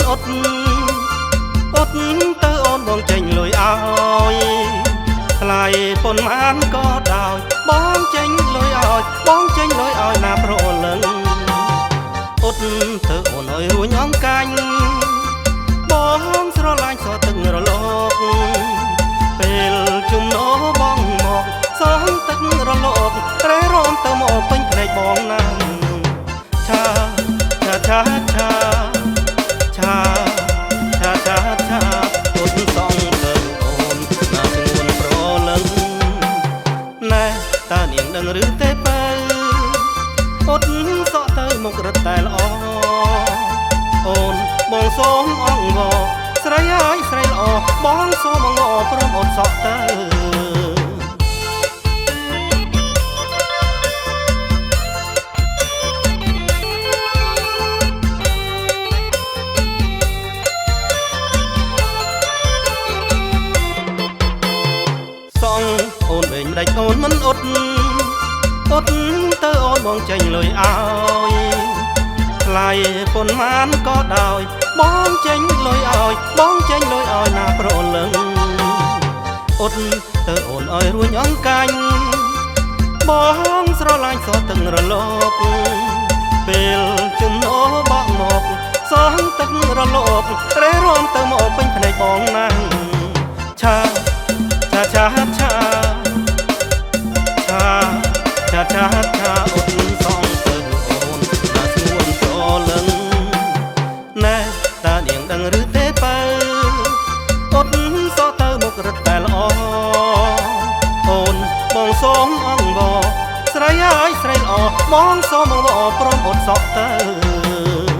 អត់អត់ទៅអូនបងចេញលុយឲ្យថ្លៃប៉ុន្មានក៏ដោយបងចេញលុយឲ្យបងចេញលុយឲ្យណាប្រលឹងអត់ទៅអូនអើយរួញអង្កាញ់បងស្រឡាញ់សទឹករលកពេលជុំណោបងមកសងទឹករលករេរោមទៅមកពេញភ្នែកបងណាស់ឆាឆាឆាឆាឆាឆាឆាឆាអត់សងទៅអូនណាស្ងួនប្រលឹងណែតានាងដឹងឬទេបើអត់សក់ទៅមុខរត់តែល្អអូនបងសូមអង្វរស្រីហើយស្រីល្អបងសូមអង្វរព្រមអត់សក់ទៅសងអូនវិញដាច់អូនមិនអត់អត់ទៅអូនបងចេញលុយឲ្យថ្លៃប៉ុន្មានក៏ដោយបងចេញលុយឲ្យបងចេញលុយឲ្យណាប្រលឹងអត់ទៅអូនអើយរួញអង្កាញ់បងស្រឡាញ់សទឹករលកពេលជុំណោបកមកសងទឹករលករេរោមទៅមកពេញភ្នែកបងណាស់ឆាឆាឆាឆាឆាឆាឆាឆាអត់សងទៅអូនណាស្ងួនប្រលឹងណែតានាងដឹងឬទេបើអត់សក់ទៅមុខរត់តែល្អអូនបងសូមអង្វរស្រីហើយស្រីល្អបងសូមអង្វរព្រមអត់សក់ទៅ